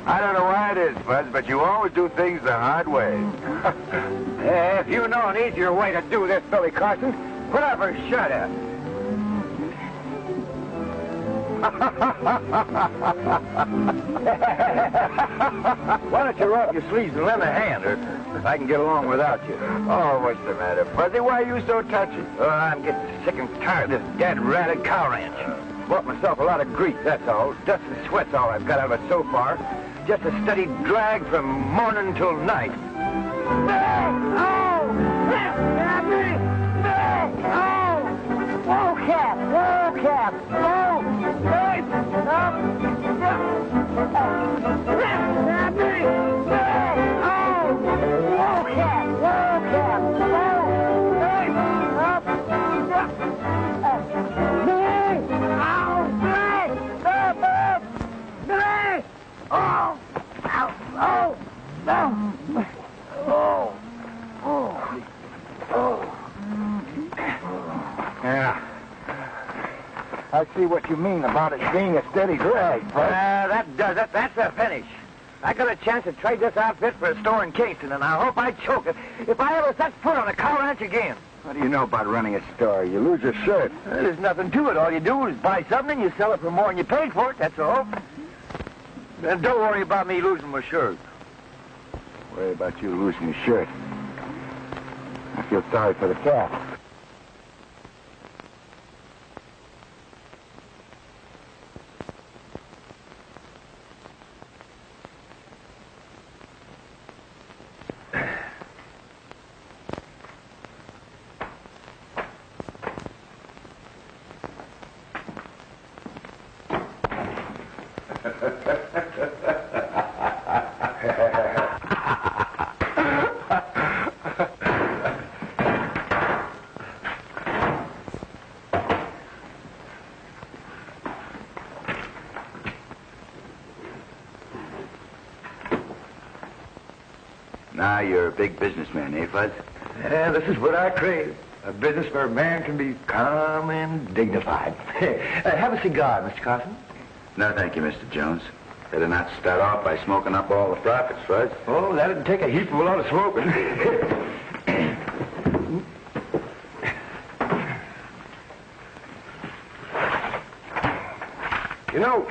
I don't know why it is, Buzz, but you always do things the hard way. If you know an easier way to do this, Billy Carson, put up or shut up. Why don't you roll up your sleeves and lend a hand, or if I can get along without you? Oh, what's the matter, Fuzzy? Why are you so touchy? Oh, I'm getting sick and tired of this dead-ratted cow ranch. Bought myself a lot of grief, that's all. Dust and sweat's all I've got out of it so far. Just a steady drag from morning till night. Whoa, Cap! Whoa, Cap! Whoa! Hey! Up! Grab me! Oh! Whoa, Cap! Whoa, Cap! Whoa! Hey! Up! Billy! Ow! Billy! Up! Up! Billy! Oh! Ow! Oh! No! Oh! Oh! Oh! Yeah. I see what you mean about it being a steady drag, Bud. That does it. That's the finish. I got a chance to trade this outfit for a store in Kingston, and I hope I choke it if I ever set foot on a cow ranch again. What do you know about running a store? You lose your shirt. There's nothing to it. All you do is buy something and you sell it for more than you paid for it, that's all. And don't worry about me losing my shirt. Worry about you losing your shirt. I feel sorry for the cat. Now you're a big businessman, eh, Fuzz? Yeah, this is what I crave. A business where a man can be calm and dignified. Have a cigar, Mr. Carson. No, thank you, Mr. Jones. Better not start off by smoking up all the profits, Fuzz. Oh, that'd take a heap of a lot of smoking. You know,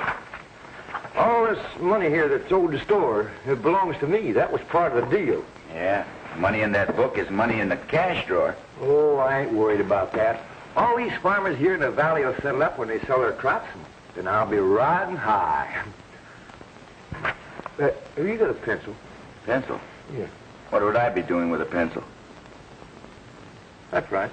all this money here that's owed the store, it belongs to me. That was part of the deal. Yeah, money in that book is money in the cash drawer. Oh, I ain't worried about that. All these farmers here in the valley will settle up when they sell their crops, and then I'll be riding high. Have you got a pencil? Pencil? Yeah. What would I be doing with a pencil? That's right.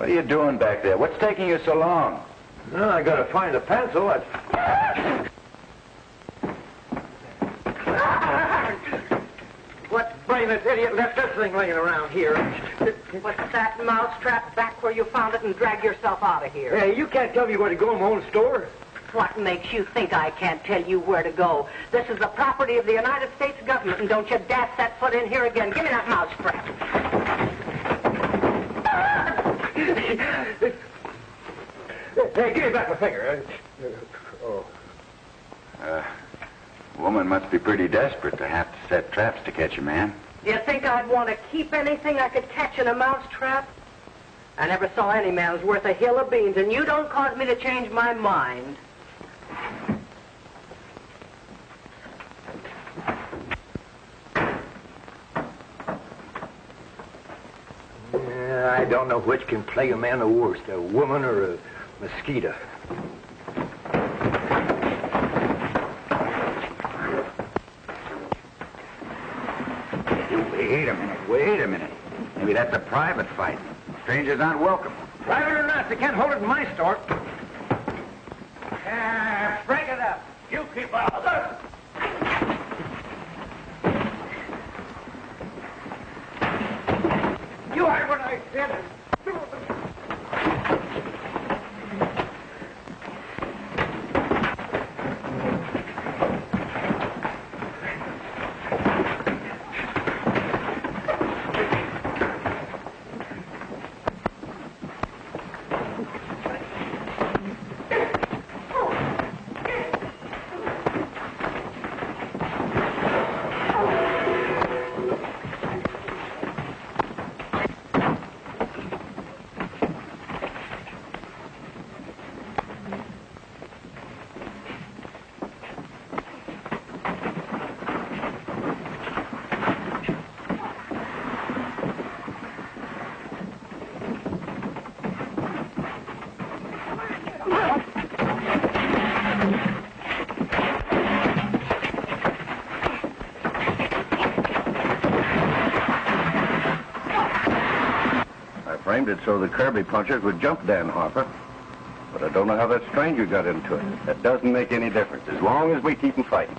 What are you doing back there? What's taking you so long? No, I gotta find a pencil. What brainless idiot left this thing laying around here? Put that mousetrap back where you found it and drag yourself out of here. Hey, you can't tell me where to go in my own store. What makes you think I can't tell you where to go? This is the property of the United States government, and don't you dash that foot in here again. Give me that mousetrap. Hey, give me back my finger. Woman must be pretty desperate to have to set traps to catch a man. Do you think I'd want to keep anything I could catch in a mousetrap? I never saw any man's worth a hill of beans, and you don't cause me to change my mind. I don't know which can plague a man the worst, a woman or a mosquito. Wait a minute. Maybe that's a private fight. Strangers aren't welcome. Private or not, they can't hold it in my store. Break it up. You keep out of this. You heard what I said. Framed it so the Kirby punchers would jump Dan Harper. But I don't know how that stranger got into it. That doesn't make any difference, as long as we keep him fighting.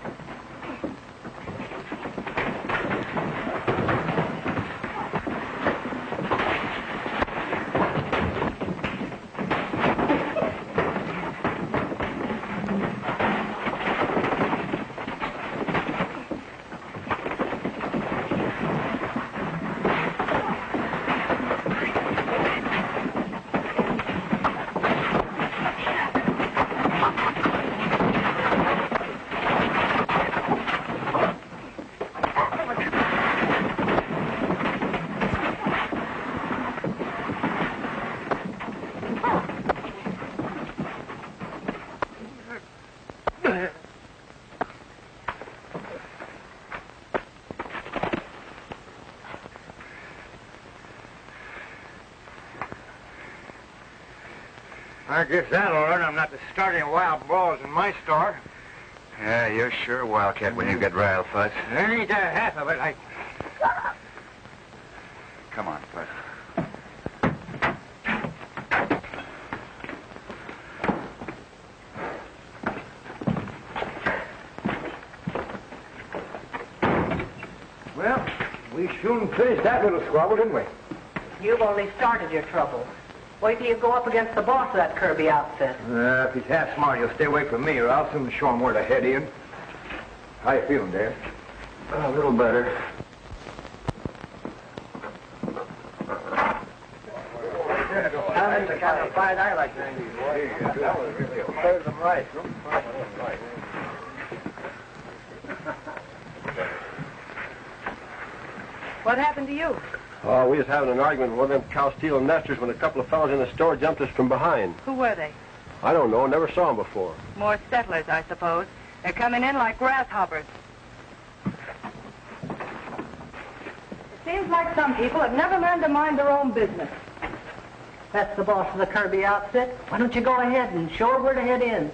I guess that'll learn I'm not to start any wild brawls in my store. Yeah, you're sure a wildcat when you get riled, Fuzz. There ain't half of it. Come on, Fuzz. Well, we soon finished that little squabble, didn't we? You've only started your trouble. Wait till you go up against the boss of that Kirby outfit. If he's half smart, he'll stay away from me, or I'll soon show him where to head in. How you feeling, Dad? A little better. That's the kind of fight I like to see, boy. That was really a third of right. What happened to you? Oh, we was having an argument with one of them cow-stealing nesters when a couple of fellows in the store jumped us from behind. Who were they? I don't know. Never saw them before. More settlers, I suppose. They're coming in like grasshoppers. It seems like some people have never learned to mind their own business. That's the boss of the Kirby outfit. Why don't you go ahead and show her where to head in?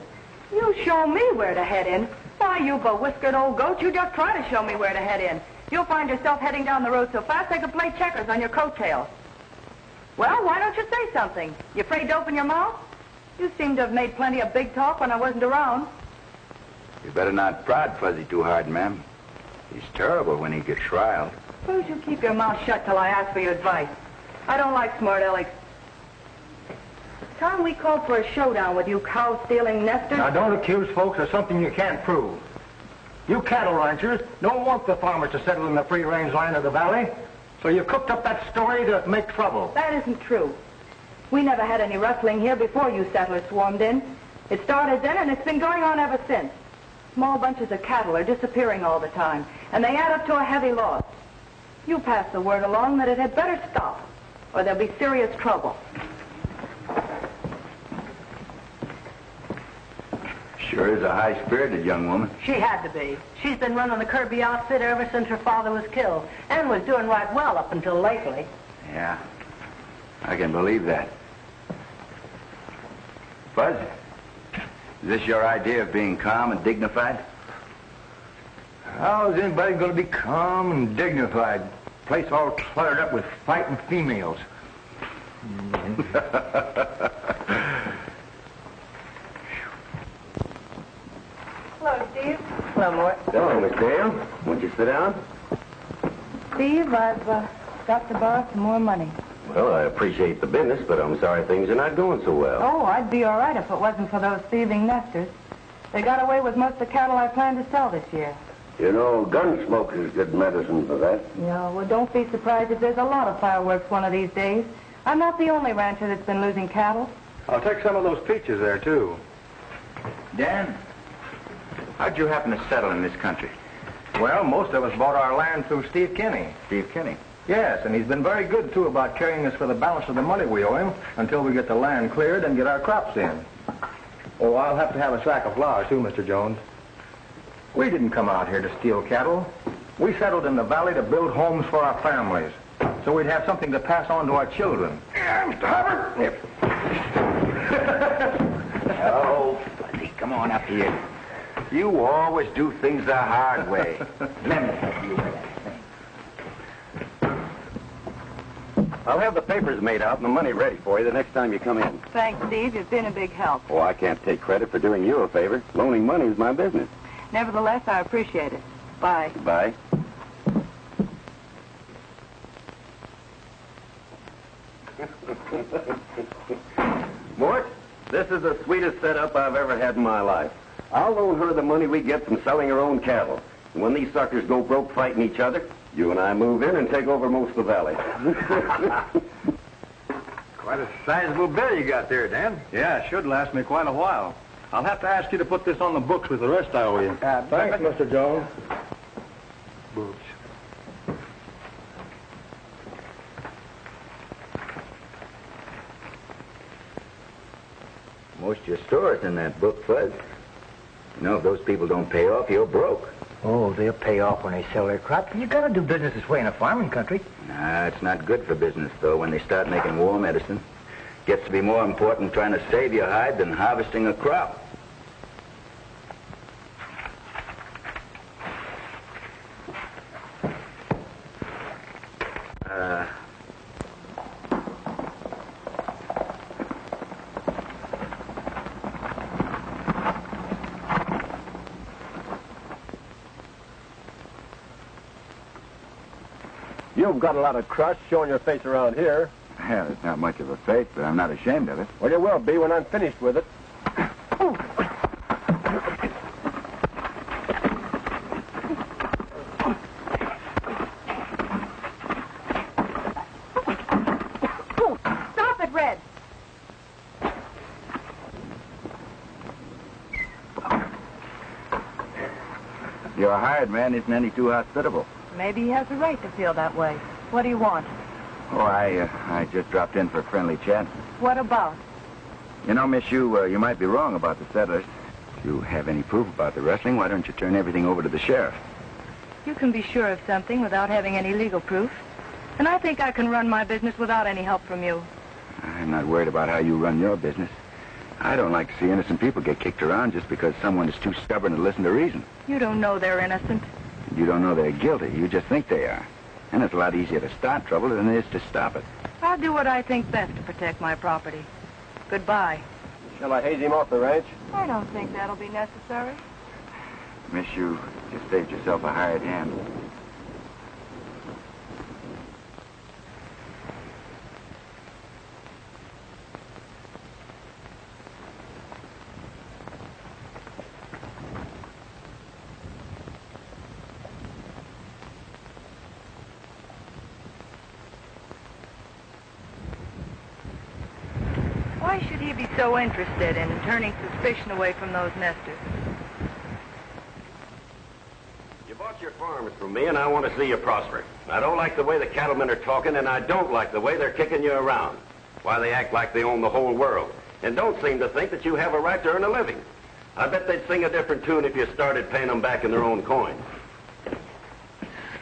You show me where to head in? Why, you bewhiskered old goat, you just try to show me where to head in. You'll find yourself heading down the road so fast they could play checkers on your coattails. Well, why don't you say something? You afraid to open your mouth? You seem to have made plenty of big talk when I wasn't around. You better not prod Fuzzy too hard, ma'am. He's terrible when he gets riled. Suppose you keep your mouth shut till I ask for your advice. I don't like smart alecks. Time we called for a showdown with you cow-stealing nesters. Now, don't accuse folks of something you can't prove. You cattle ranchers don't want the farmers to settle in the free-range land of the valley, so you cooked up that story to make trouble. That isn't true. We never had any rustling here before you settlers swarmed in. It started then, and it's been going on ever since. Small bunches of cattle are disappearing all the time, and they add up to a heavy loss. You pass the word along that it had better stop, or there'll be serious trouble. Sure is a high-spirited young woman. She had to be. She's been running the Kirby outfit ever since her father was killed, and was doing right well up until lately. Yeah, I can believe that. Buzz, is this your idea of being calm and dignified? How is anybody going to be calm and dignified? Place all cluttered up with fighting females. Hello, Steve. Hello, Mort. Hello, Miss Dale. Won't you sit down? Steve, I've got to borrow some more money. Well, I appreciate the business, but I'm sorry things are not going so well. Oh, I'd be all right if it wasn't for those thieving nesters. They got away with most of the cattle I planned to sell this year. You know, gun smoke is good medicine for that. Yeah, well, don't be surprised if there's a lot of fireworks one of these days. I'm not the only rancher that's been losing cattle. I'll take some of those peaches there, too. Dan, how'd you happen to settle in this country? Well, most of us bought our land through Steve Kinney. Steve Kinney. Yes, and he's been very good, too, about carrying us for the balance of the money we owe him until we get the land cleared and get our crops in. Oh, I'll have to have a sack of flour, too, Mr. Jones. We didn't come out here to steal cattle. We settled in the valley to build homes for our families, so we'd have something to pass on to our children. Yeah, Mr. Hubbard. Oh, Fuzzy, come on up here. You always do things the hard way. Let me help you with that thing. I'll have the papers made out and the money ready for you the next time you come in. Thanks, Steve. You've been a big help. Oh, I can't take credit for doing you a favor. Loaning money is my business. Nevertheless, I appreciate it. Bye. Bye. Mort, this is the sweetest setup I've ever had in my life. I'll loan her the money we get from selling her own cattle. And when these suckers go broke fighting each other, you and I move in and take over most of the valley. Quite a sizable bill you got there, Dan. Yeah, it should last me quite a while. I'll have to ask you to put this on the books with the rest I owe you. Thanks, Mr. Jones. Boots. Most of your store's in that book, Fuzz. You know, if those people don't pay off, you're broke. Oh, they'll pay off when they sell their crop. You gotta do business this way in a farming country. Nah, it's not good for business, though, when they start making war medicine. Gets to be more important trying to save your hide than harvesting a crop. You've got a lot of crust showing your face around here. Yeah, it's not much of a face, but I'm not ashamed of it. Well, you will be when I'm finished with it. Stop it, Red. Your hired man isn't any too hospitable. Maybe he has a right to feel that way. What do you want? Oh, I just dropped in for a friendly chat. What about? You know, Miss, you might be wrong about the settlers. If you have any proof about the rustling, why don't you turn everything over to the sheriff? You can be sure of something without having any legal proof. And I think I can run my business without any help from you. I'm not worried about how you run your business. I don't like to see innocent people get kicked around just because someone is too stubborn to listen to reason. You don't know they're innocent. You don't know they're guilty. You just think they are. And it's a lot easier to start trouble than it is to stop it. I'll do what I think best to protect my property. Goodbye. Shall I haze him off the ranch? I don't think that'll be necessary. Miss, you just saved yourself a hired hand. Why should he be so interested in turning suspicion away from those nesters? You bought your farms from me, and I want to see you prosper. I don't like the way the cattlemen are talking, and I don't like the way they're kicking you around. Why, they act like they own the whole world, and don't seem to think that you have a right to earn a living. I bet they'd sing a different tune if you started paying them back in their own coin.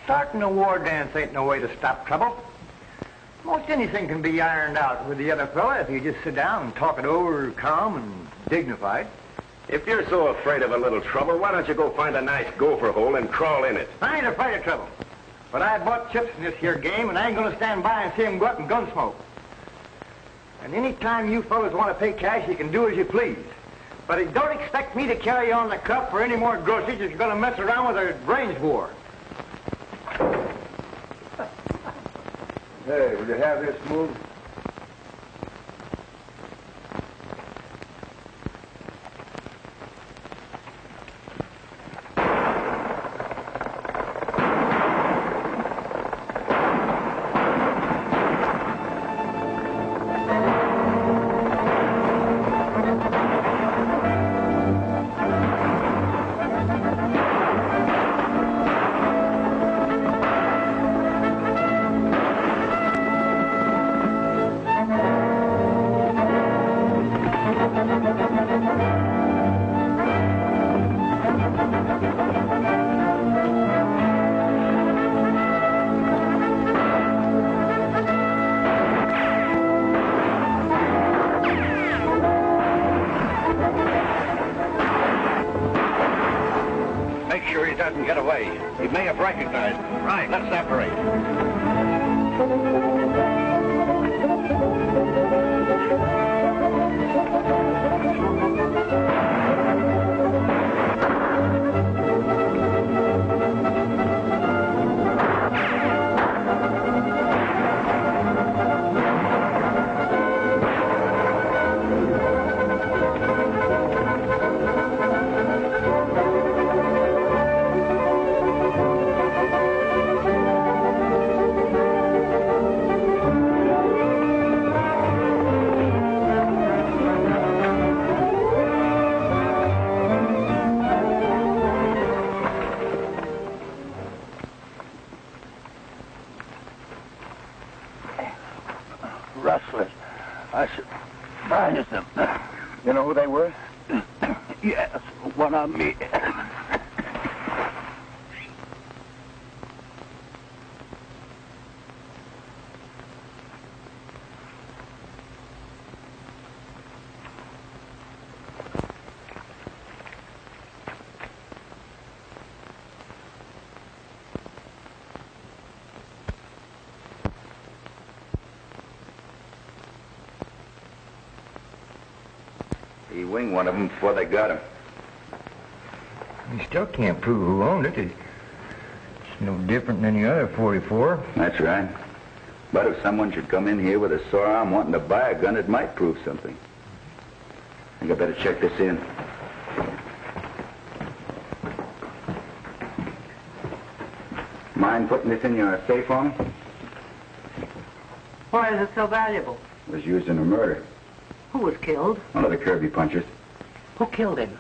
Starting a war dance ain't no way to stop trouble. Most anything can be ironed out with the other fella if you just sit down and talk it over calm and dignified. If you're so afraid of a little trouble, why don't you go find a nice gopher hole and crawl in it? I ain't afraid of trouble. But I bought chips in this here game, and I ain't going to stand by and see him go out and gunsmoke. And any time you fellas want to pay cash, you can do as you please. But don't expect me to carry on the cup for any more groceries if you're going to mess around with a range war. Hey, will you have this moved? Doesn't get away. He may have recognized him. Right, let's separate. Rustlers. I surprised them. You know who they were? Yes, one of me. He winged one of them before they got him. You still can't prove who owned it. It's no different than any other 44. That's right. But if someone should come in here with a sore arm wanting to buy a gun, it might prove something. I think I better check this in. Mind putting this in your safe on? Why is it so valuable? It was used in a murder. Who was killed? One of the Kirby punchers. Who killed him?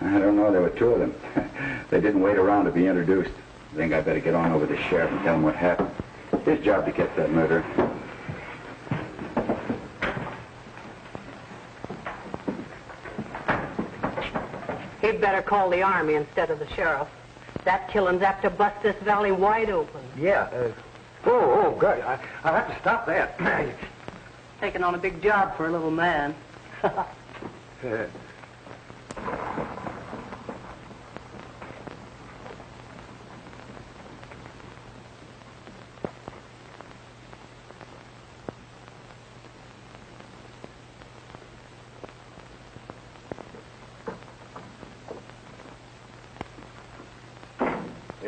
I don't know. There were two of them. They didn't wait around to be introduced. I think I better get on over to the sheriff and tell him what happened. His job to catch that murderer. He'd better call the army instead of the sheriff. That killing's apt to bust this valley wide open. Yeah. Oh, God. I'll have to stop that. Taking on a big job for a little man.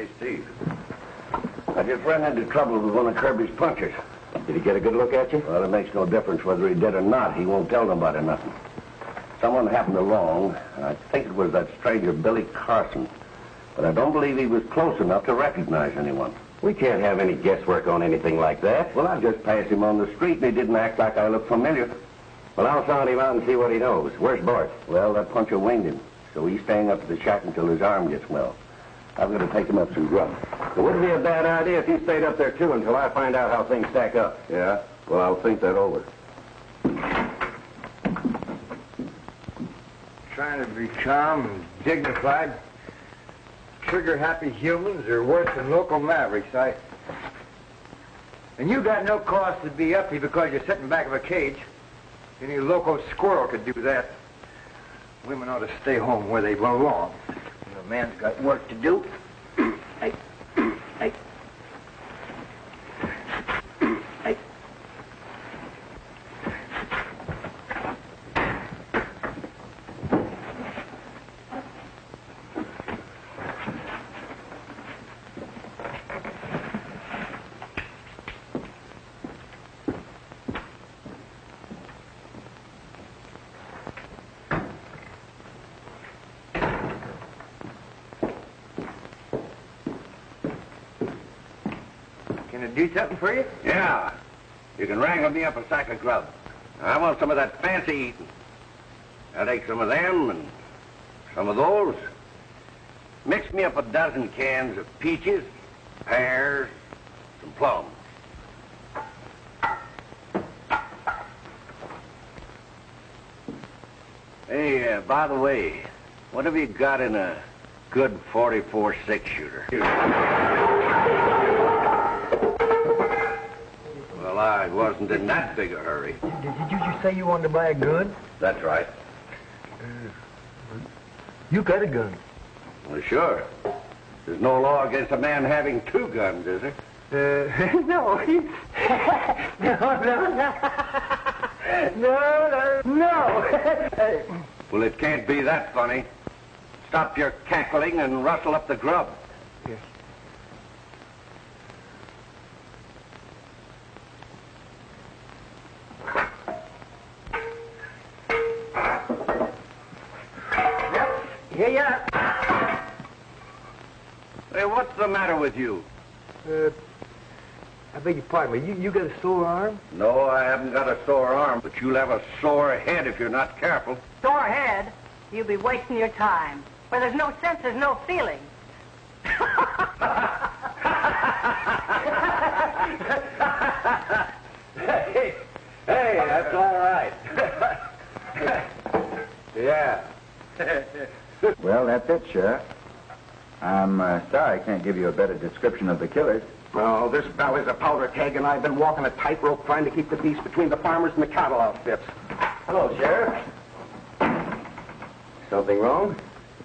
Hey, Steve. I just ran into trouble with one of Kirby's punchers. Did he get a good look at you? Well, it makes no difference whether he did or not. He won't tell nobody nothing. Someone happened along, and I think it was that stranger Billy Carson. But I don't believe he was close enough to recognize anyone. We can't have any guesswork on anything like that. Well, I just passed him on the street, and he didn't act like I looked familiar. Well, I'll sound him out and see what he knows. Where's Bart? Well, that puncher winged him, so he's staying up at the shack until his arm gets well. I'm going to take him up some grub. It wouldn't be a bad idea if he stayed up there, too, until I find out how things stack up. Yeah? Well, I'll think that over. Trying to be calm and dignified. Trigger-happy humans are worse than local mavericks. And you got no cause to be uppy because you're sitting back of a cage. Any local squirrel could do that. Women ought to stay home where they belong. A man's got work to do. Hey. Can I do something for you? Yeah. You can wrangle me up a sack of grub. I want some of that fancy eating. I'll take some of them and some of those. Mix me up a dozen cans of peaches, pears, some plums. Hey, by the way, what have you got in a good 44 6-shooter? Well, I wasn't in that big a hurry. Did you just say you wanted to buy a gun? That's right. You got a gun. Well, sure. There's no law against a man having two guns, is there? No. No. Well, it can't be that funny. Stop your cackling and rustle up the grub. Yes. Here you are. Hey, what's the matter with you? I beg your pardon, but you got a sore arm? No, I haven't got a sore arm, but you'll have a sore head if you're not careful. Sore head? You'll be wasting your time. Where there's no sense, there's no feeling. Hey, that's all right. Yeah. Well, that's it, Sheriff. I'm sorry I can't give you a better description of the killers. Oh, this valley's a powder keg, and I've been walking a tightrope trying to keep the peace between the farmers and the cattle outfits. Hello, Sheriff. Something wrong?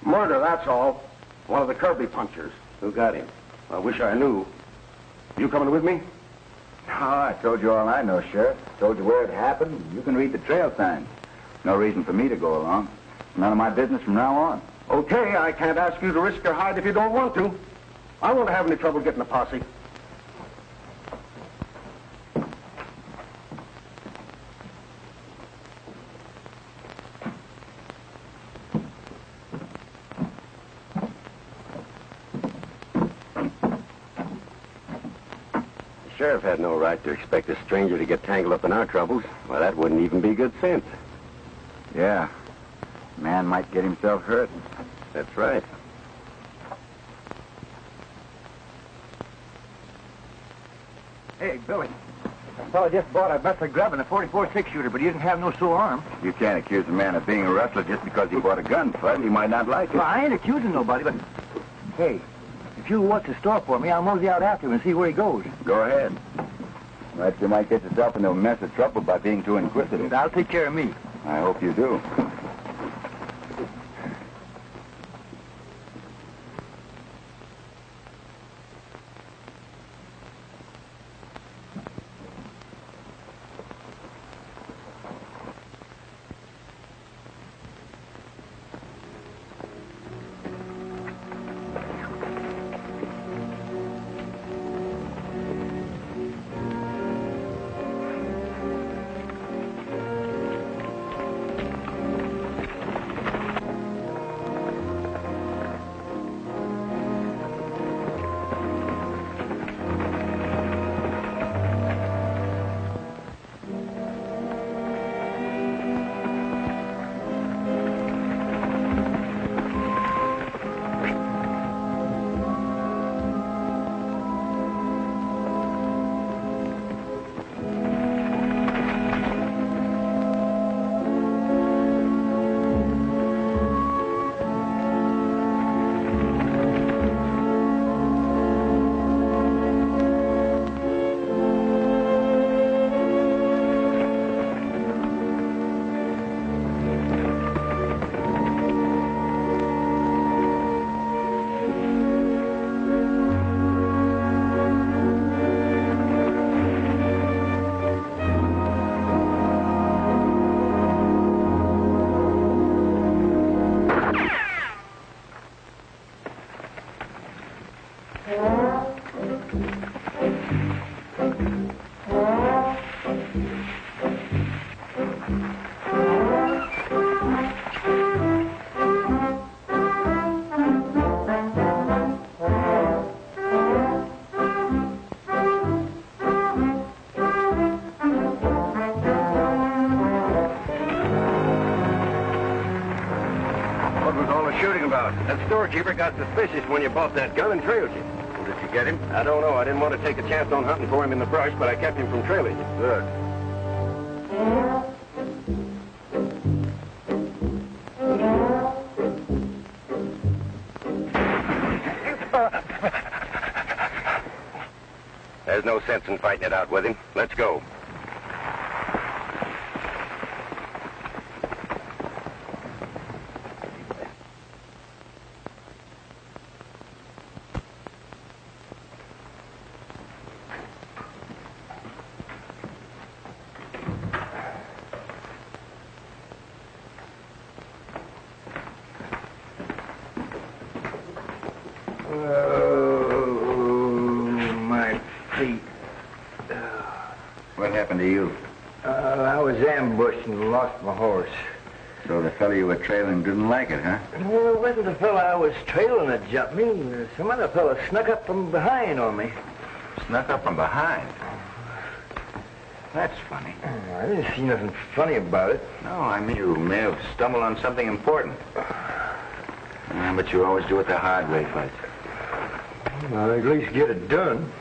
Murder, that's all. One of the Kirby punchers. Who got him? I wish I knew. You coming with me? Oh, I told you all I know, Sheriff. Told you where it happened. You can read the trail signs. No reason for me to go along. None of my business from now on. Okay, I can't ask you to risk your hide if you don't want to. I won't have any trouble getting a posse. The sheriff had no right to expect a stranger to get tangled up in our troubles. Well, that wouldn't even be good sense. Yeah. Man might get himself hurt. That's right. Hey, Billy. A fellow just bought a mess of grub and a 44 6-shooter, but he didn't have no sore arm. You can't accuse a man of being a rustler just because he bought a gun, Fudd. He might not like it. Well, I ain't accusing nobody, but... Hey, if you watch the store for me, I'll mosey out after him and see where he goes. Go ahead. But you might get yourself into a mess of trouble by being too inquisitive. I'll take care of me. I hope you do. about? That storekeeper got suspicious when you bought that gun and trailed you. Well, did you get him? I don't know. I didn't want to take a chance on hunting for him in the brush, but I kept him from trailing you. Good. There's no sense in fighting it out with him. Let's go. What happened to you? I was ambushed and lost my horse. So the fellow you were trailing didn't like it, huh? Well, it wasn't the fellow I was trailing that jumped me. Some other fellow snuck up from behind on me. Snuck up from behind. That's funny. I didn't see nothing funny about it. No, I mean you may have stumbled on something important. But you always do it the hard way, Fudge. Well, at least get it done.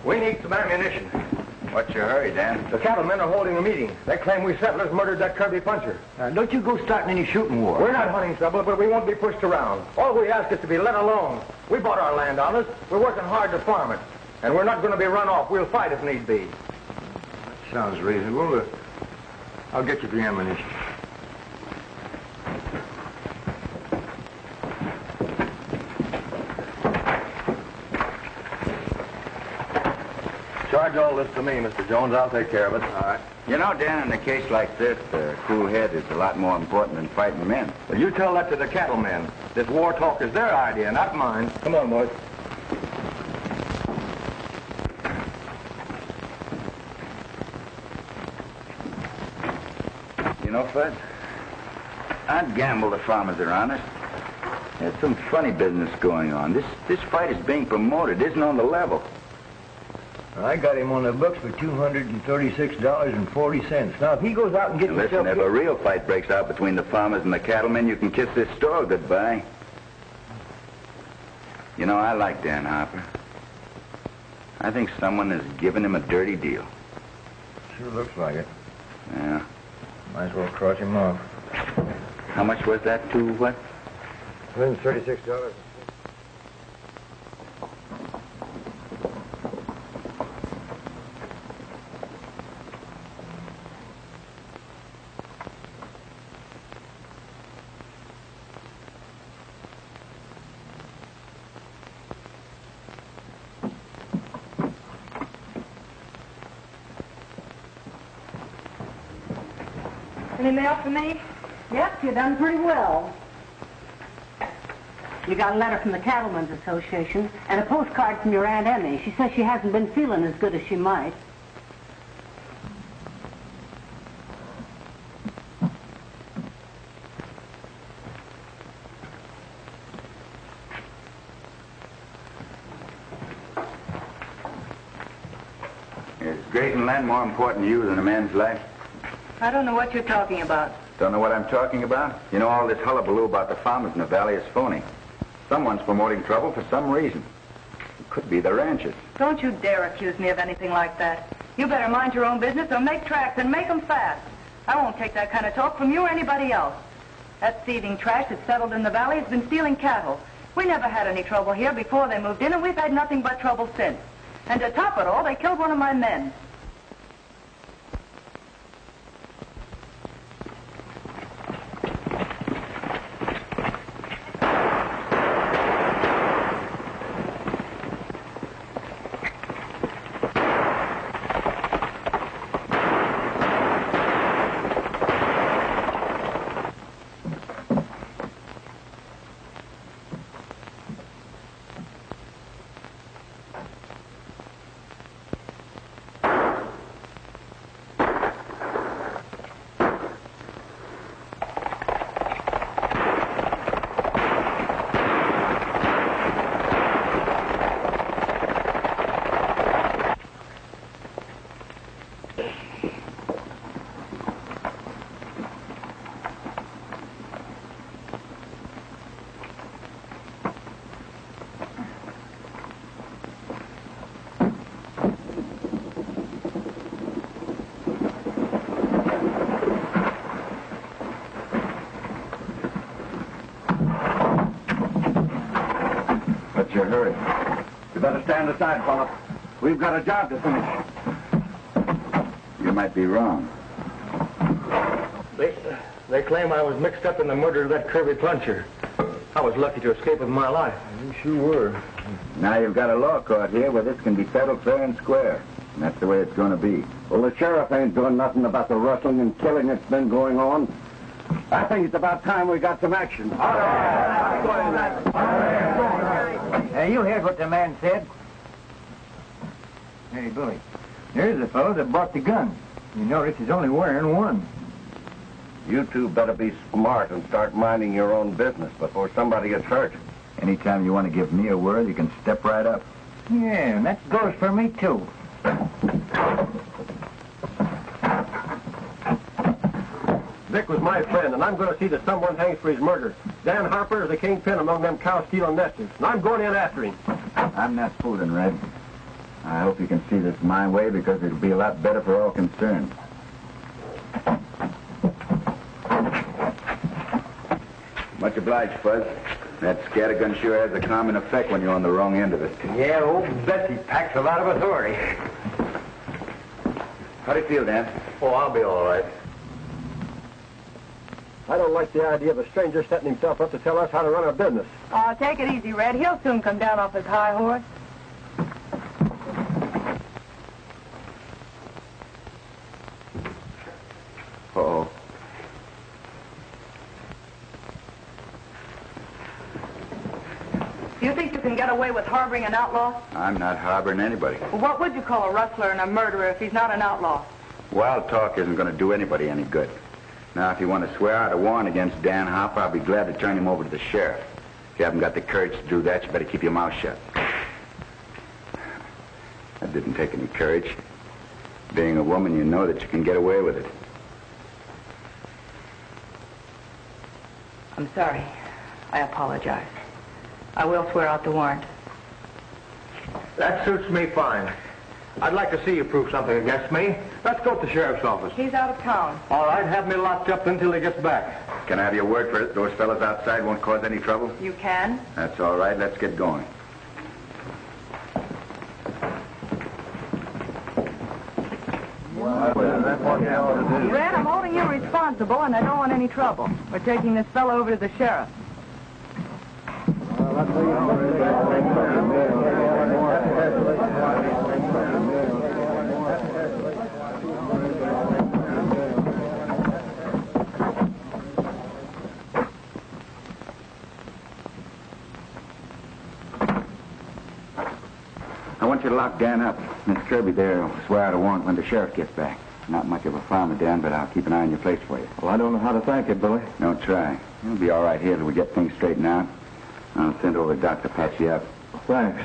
We need some ammunition. What's your hurry, Dan? The cattlemen are holding a meeting. They claim we settlers murdered that Kirby puncher. Don't you go starting any shooting war. We're not hunting trouble, but we won't be pushed around. All we ask is to be let alone. We bought our land on us. We're working hard to farm it. And we're not going to be run off. We'll fight if need be. That sounds reasonable. I'll get you the ammunition. Charge all this to me, Mr. Jones. I'll take care of it. All right. You know, Dan, in a case like this, a cool head is a lot more important than fighting men. Well, you tell that to the cattlemen. This war talk is their idea, not mine. Come on, boys. You know, Fud, I'd gamble the farmers are honest. There's some funny business going on. This fight is being promoted. It isn't on the level. I got him on the books for $236.40. Now, if he goes out and gets Listen, if a real fight breaks out between the farmers and the cattlemen, you can kiss this store goodbye. You know, I like Dan Harper. I think someone has given him a dirty deal. Sure looks like it. Yeah. Might as well cross him off. How much was that, to what? $136. Any mail for me? Yep, you've done pretty well. You got a letter from the Cattlemen's Association and a postcard from your Aunt Emmy. She says she hasn't been feeling as good as she might. Is grazing land more important to you than a man's life? I don't know what you're talking about. Don't know what I'm talking about? You know, all this hullabaloo about the farmers in the valley is phony. Someone's promoting trouble for some reason. It could be the ranchers. Don't you dare accuse me of anything like that. You better mind your own business or make tracks and make them fast. I won't take that kind of talk from you or anybody else. That thieving trash that's settled in the valley has been stealing cattle. We never had any trouble here before they moved in, and we've had nothing but trouble since. And to top it all, they killed one of my men. stand aside, fella. We've got a job to finish. You might be wrong. They claim I was mixed up in the murder of that curvy puncher. I was lucky to escape with my life. You sure were. Now you've got a law court here where this can be settled fair and square. And that's the way it's going to be. Well, the sheriff ain't doing nothing about the rustling and killing that's been going on. I think it's about time we got some action. Hey, you heard what the man said? Hey, Billy, there's the fellow that bought the gun. You notice he's only wearing one. You two better be smart and start minding your own business before somebody gets hurt. Anytime you want to give me a word, you can step right up. Yeah, and that goes for me, too. Vic was my friend, and I'm going to see that someone hangs for his murder. Dan Harper is the kingpin among them cow-stealing nesters, and I'm going in after him. I'm not fooling, Red. I hope you can see this my way because it'll be a lot better for all concerned. Much obliged, Fuzz. That scattergun sure has a calming effect when you're on the wrong end of it. Yeah, old Bessie packs a lot of authority. How do you feel, Dan? Oh, I'll be all right. I don't like the idea of a stranger setting himself up to tell us how to run our business. Oh, take it easy, Red. He'll soon come down off his high horse. Uh-oh. Do you think you can get away with harboring an outlaw? I'm not harboring anybody. Well, what would you call a rustler and a murderer if he's not an outlaw? Wild talk isn't going to do anybody any good. Now, if you want to swear out a warrant against Dan Harper, I'll be glad to turn him over to the sheriff. If you haven't got the courage to do that, you better keep your mouth shut. That didn't take any courage. Being a woman, you know that you can get away with it. I'm sorry. I apologize. I will swear out the warrant. That suits me fine. I'd like to see you prove something against me. Let's go to the sheriff's office. He's out of town. All right, have me locked up until he gets back. Can I have your word for it? Those fellas outside won't cause any trouble? You can? That's all right. Let's get going. Red, I'm holding you responsible, and I don't want any trouble. We're taking this fellow over to the sheriff. I want you to lock Dan up. Miss Kirby there will swear out a warrant when the sheriff gets back. Not much of a farmer, Dan, but I'll keep an eye on your place for you. Well, I don't know how to thank you, Billy. Don't try. You'll be all right here till we get things straightened out. I'll send over a doc to patch you up. Thanks.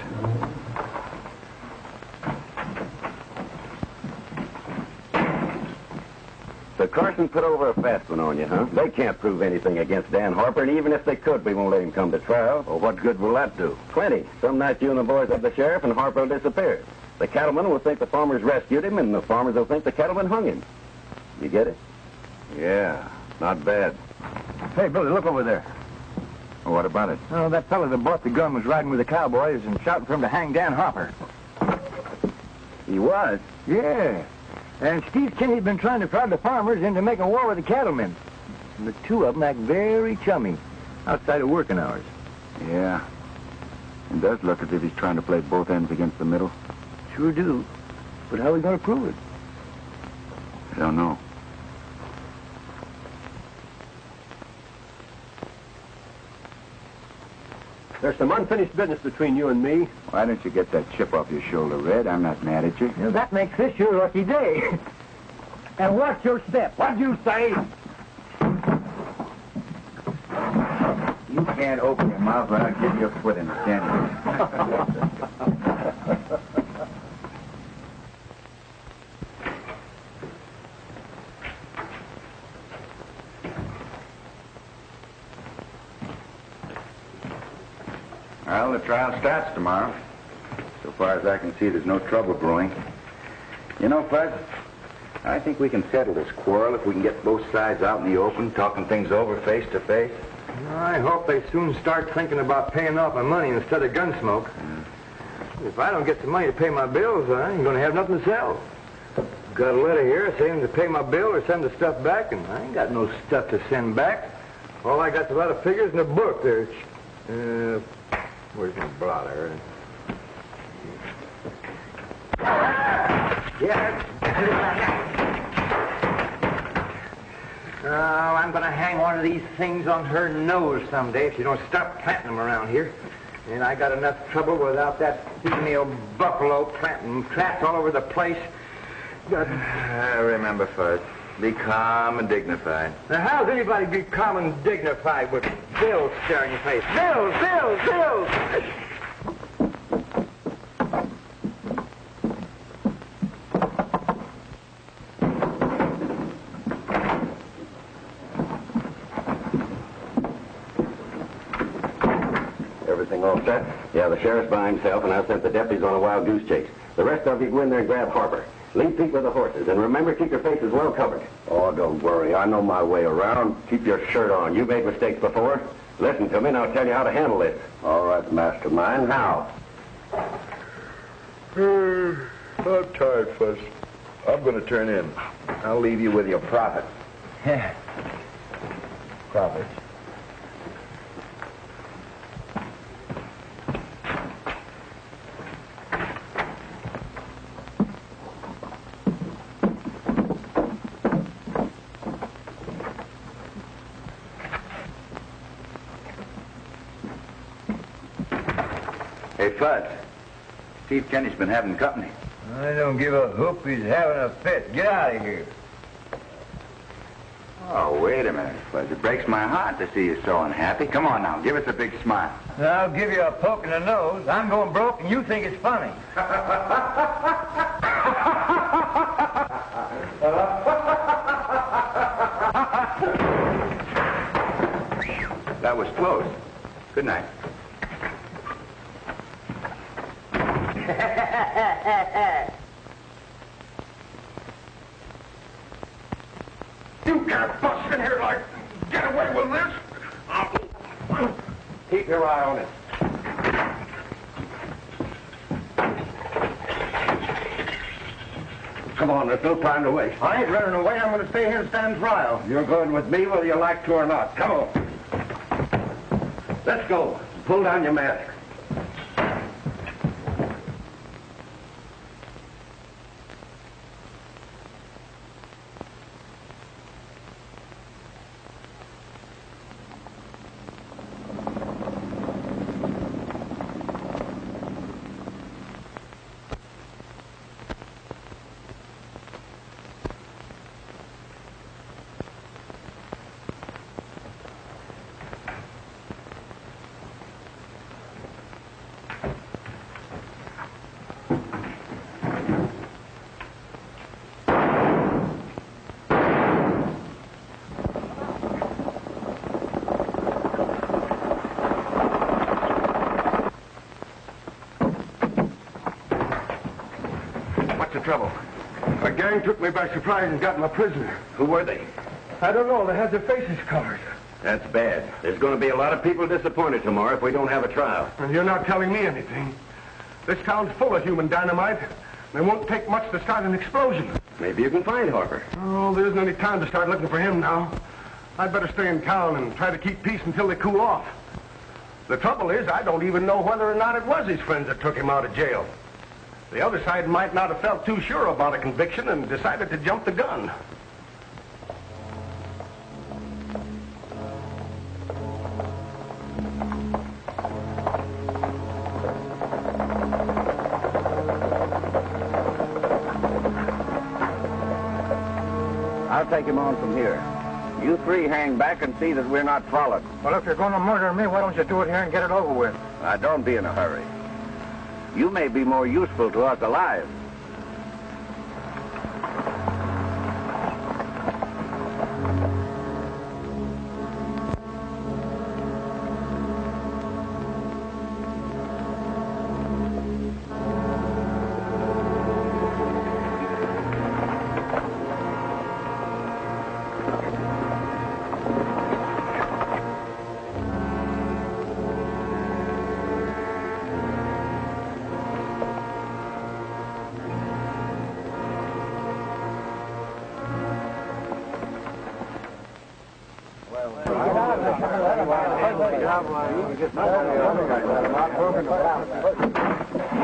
So Carson put over a fast one on you, huh? They can't prove anything against Dan Harper, and even if they could, we won't let him come to trial. Well, what good will that do? Plenty. Some night you and the boys have the sheriff, and Harper will disappear. The cattlemen will think the farmers rescued him, and the farmers will think the cattlemen hung him. You get it? Yeah, not bad. Hey, Billy, look over there. Well, what about it? Oh, that fellow that bought the gun was riding with the cowboys and shouting for him to hang Dan Harper. He was? Yeah. And Steve Kinney's been trying to prod the farmers into making war with the cattlemen. And the two of them act very chummy outside of working hours. Yeah. It does look as if he's trying to play both ends against the middle. Sure do. But how are we going to prove it? I don't know. There's some unfinished business between you and me. Why don't you get that chip off your shoulder, Red? I'm not mad at you. Well, that makes this your lucky day. And watch your step. What'd you say? You can't open your mouth without getting your foot in the sandwich. Well, the trial starts tomorrow. So far as I can see, there's no trouble brewing. You know, Fuzz, I think we can settle this quarrel if we can get both sides out in the open, talking things over face to face. I hope they soon start thinking about paying off my money instead of Gunsmoke. If I don't get some money to pay my bills, I ain't gonna have nothing to sell. Got a letter here saying to pay my bill or send the stuff back, and I ain't got no stuff to send back. All I got's a lot of figures in a book there. Where's my blotter? Yeah. Oh, I'm gonna hang one of these things on her nose someday if she don't stop planting them around here. And I got enough trouble without that female buffalo planting traps all over the place. Remember, Fuzz, be calm and dignified. Now, how's anybody be calm and dignified with bills staring your face? Bills, bills, bills! Everything all set? Yeah, the sheriff's by himself, and I've sent the deputies on a wild goose chase. The rest of you go in there and grab Harper. Lead feet with the horses, and remember, keep your faces well covered. Oh, don't worry. I know my way around. Keep your shirt on. You've made mistakes before. Listen to me, and I'll tell you how to handle this. All right, mastermind. How? I'm tired, Fuzz. I'm going to turn in. I'll leave you with your profit. Profit. Hey, Fuzz. Chief Kenny's been having company. I don't give a hoop. He's having a fit. Get out of here. Oh, wait a minute, Fuzz. It breaks my heart to see you so unhappy. Come on now, give us a big smile. I'll give you a poke in the nose. I'm going broke, and you think it's funny. That was close. Good night. You can't bust in here like get away with this. Keep your eye on it. Come on, there's no time to waste. I ain't running away. I'm going to stay here and stand trial. You're going with me whether you like to or not. Come on. Let's go. Pull down your mask. Trouble. A gang took me by surprise and got my prisoner. Who were they? I don't know. They had their faces covered. That's bad. There's going to be a lot of people disappointed tomorrow if we don't have a trial. And you're not telling me anything. This town's full of human dynamite. It won't take much to start an explosion. Maybe you can find Harper. Oh, there isn't any time to start looking for him now. I'd better stay in town and try to keep peace until they cool off. The trouble is, I don't even know whether or not it was his friends that took him out of jail. The other side might not have felt too sure about a conviction and decided to jump the gun. I'll take him on from here. You three hang back and see that we're not followed. Well, if you're going to murder me, why don't you do it here and get it over with? Don't be in a hurry. You may be more useful to us alive.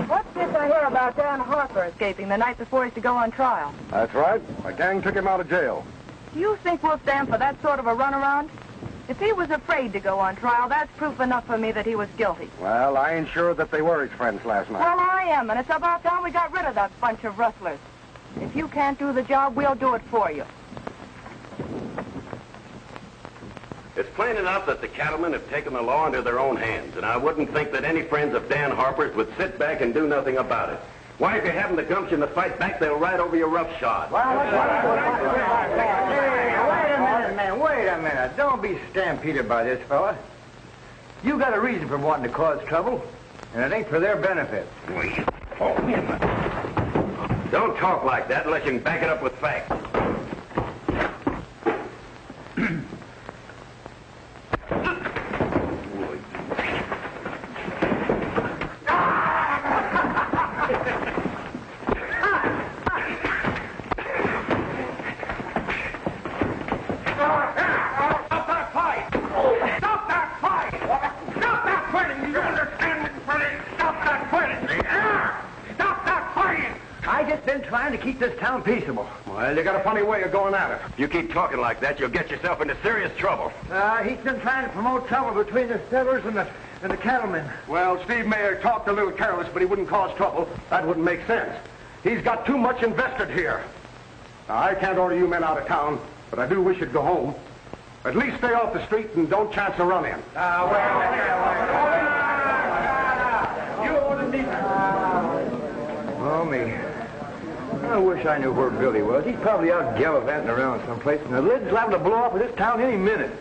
What's this I hear about Dan Harper escaping the night before he's to go on trial? That's right. My gang took him out of jail. Do you think we'll stand for that sort of a runaround? If he was afraid to go on trial, that's proof enough for me that he was guilty. Well, I ain't sure that they were his friends last night. Well, I am, and it's about time we got rid of that bunch of rustlers. If you can't do the job, we'll do it for you. It's plain enough that the cattlemen have taken the law into their own hands, and I wouldn't think that any friends of Dan Harper's would sit back and do nothing about it. Why, if you haven't the gumption to fight back, they'll ride over you roughshod. Wait a minute. Don't be stampeded by this, fella. You got a reason for wanting to cause trouble, and it ain't for their benefit. Don't talk like that unless you can back it up with facts. Trying to keep this town peaceable. Well, you got a funny way of going at it. If you keep talking like that, you'll get yourself into serious trouble. He's been trying to promote trouble between the settlers and the cattlemen. Well, Steve may have talked a little careless, but he wouldn't cause trouble. That wouldn't make sense. He's got too much invested here. Now, I can't order you men out of town, but I do wish you'd go home. At least stay off the street and don't chance a run-in. You ordered me. Oh, me. I wish I knew where Billy was. He's probably out gallivanting around someplace, and the lid's liable to blow off of this town any minute.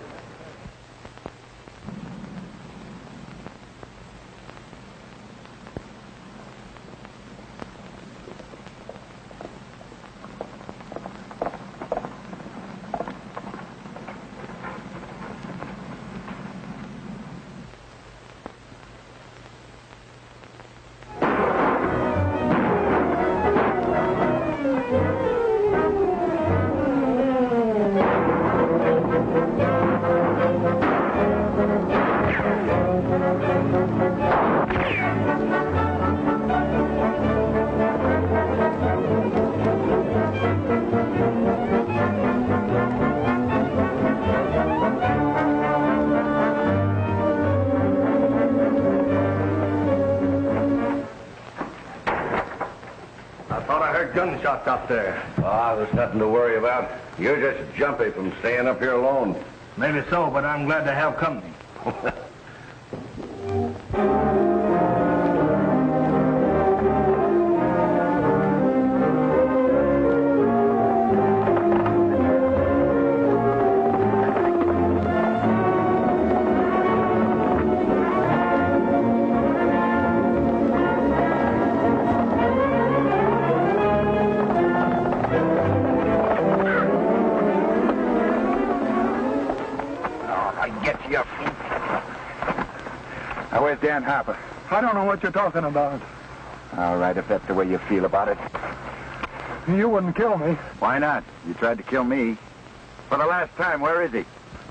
Gunshots up there. Ah, there's nothing to worry about. You're just jumpy from staying up here alone. Maybe so, but I'm glad to have company. Now, where's Dan Harper? I don't know what you're talking about. All right, if that's the way you feel about it. You wouldn't kill me. Why not? You tried to kill me. For the last time, where is he?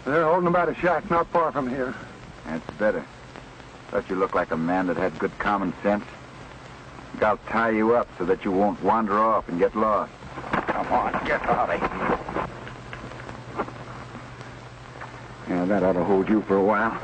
They're holding him at a shack not far from here. That's better. Thought you looked like a man that had good common sense. Think I'll tie you up so that you won't wander off and get lost. Come on, get out of here. Yeah, that ought to hold you for a while.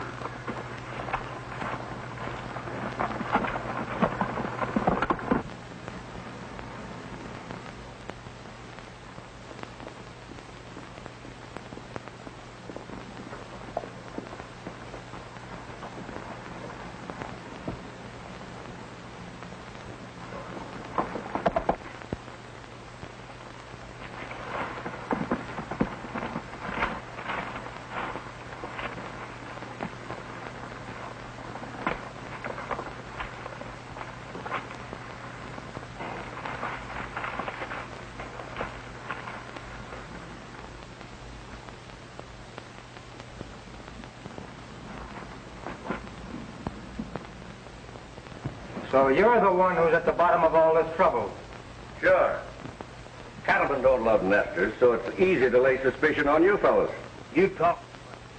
So you're the one who's at the bottom of all this trouble. Sure. Cattlemen don't love nesters, so it's easy to lay suspicion on you fellas. You talk.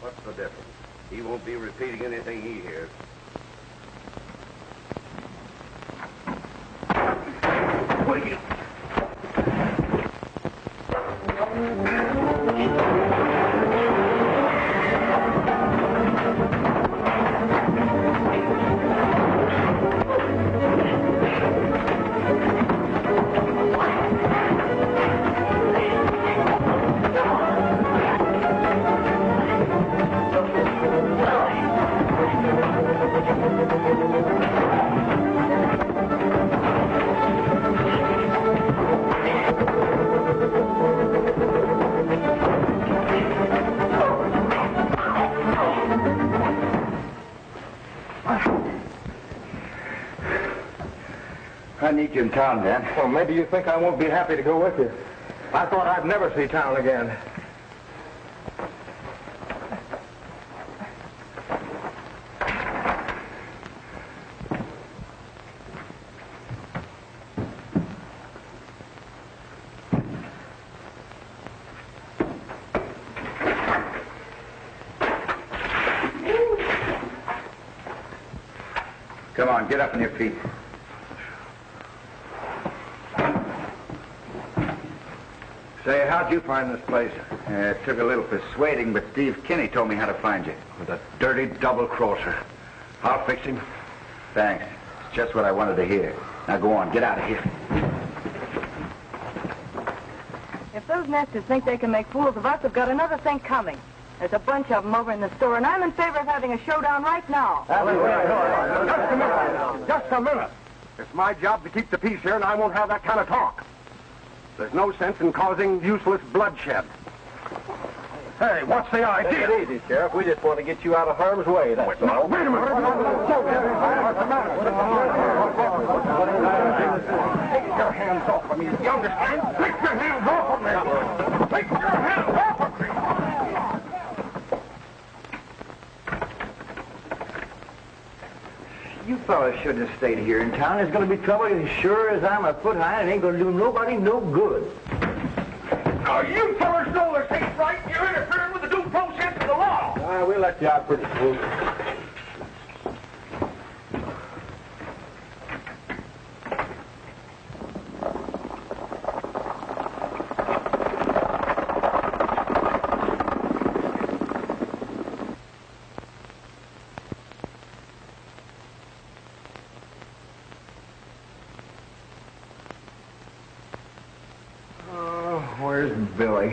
What's the difference? He won't be repeating anything he hears. Wait. I need you in town, Dan. Well, maybe you think I won't be happy to go with you. I thought I'd never see town again. Come on, get up on your feet. Say, how'd you find this place? It took a little persuading, but Steve Kinney told me how to find you. With a dirty double-crosser. I'll fix him. Thanks. It's just what I wanted to hear. Now go on, get out of here. If those nesters think they can make fools of us, they've got another thing coming. There's a bunch of them over in the store, and I'm in favor of having a showdown right now. Just a minute. Just a minute. It's my job to keep the peace here, and I won't have that kind of talk. There's no sense in causing useless bloodshed. Hey, what's the idea? Take it easy, Sheriff. We just want to get you out of harm's way, that's all. Wait a minute. What's the matter? Take your hands off of me. You understand? Take your hands off of me. Take your hands off of me. You fellas should have stayed here in town. There's going to be trouble as sure as I'm a foot high, and it ain't going to do nobody no good. Now, you fellas know this ain't right. You're interfering with the due process of the law. We'll let you out pretty soon. Where's Billy?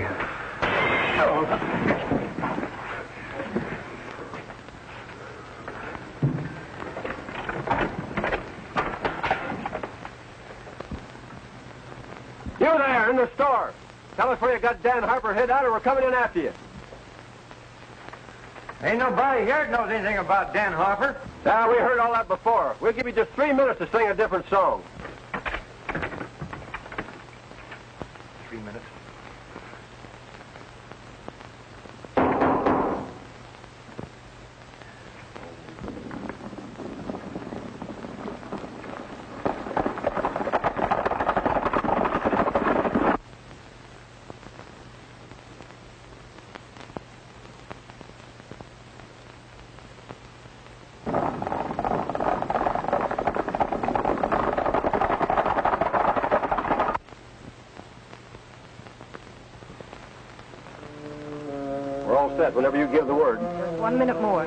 You there in the store. Tell us where you got Dan Harper hid out, or we're coming in after you. Ain't nobody here that knows anything about Dan Harper. Now, we heard all that before. We'll give you just 3 minutes to sing a different song. 3 minutes. We're all set whenever you give the word. Just 1 minute more.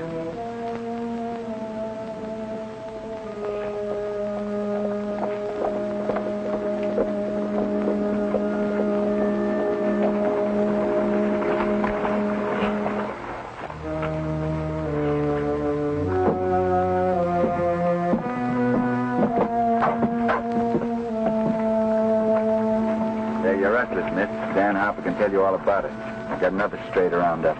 You're restless, miss. Dan Harper can tell you all about it. I've got another straight around up.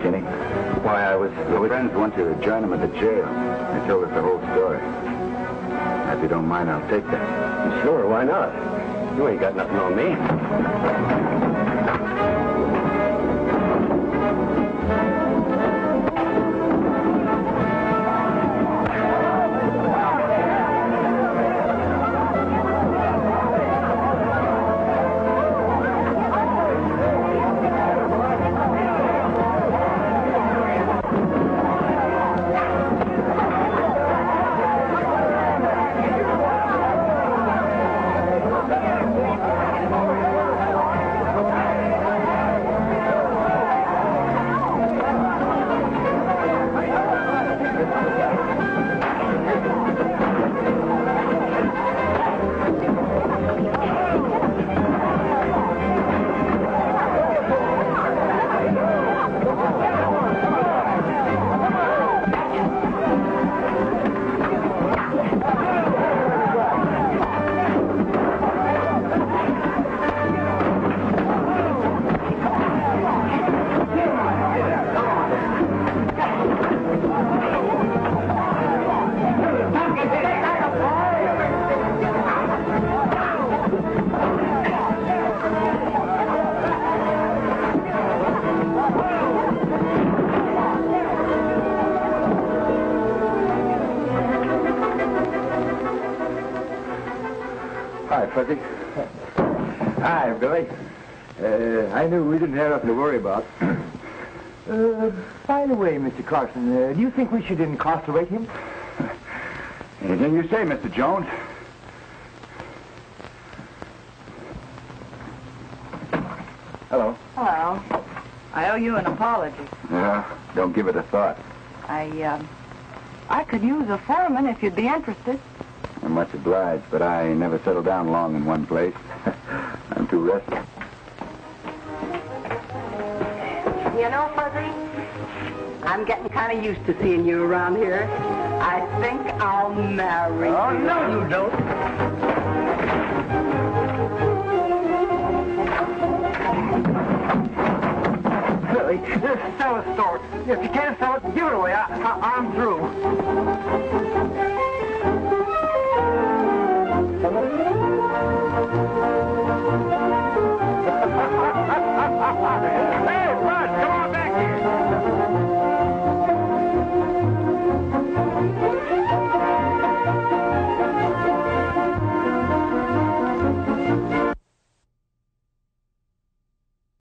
Kenny. Why, I was... Your friends want you to join them at the jail. They told us the whole story. If you don't mind, I'll take that. Sure, why not? You ain't got nothing on me. Hi, Fuzzy. Hi, Billy. I knew we didn't have nothing to worry about. By the way, Mr. Carson, do you think we should incarcerate him? Anything you say, Mr. Jones. Hello. Hello. I owe you an apology. Yeah, don't give it a thought. I could use a foreman if you'd be interested. I'm much obliged, but I never settle down long in one place. I'm too restless. You know, Fuzzy, I'm getting kind of used to seeing you around here. I think I'll marry you. Oh, no, you don't. Billy, just sell a store. If you can't sell it, give it away. I'm through.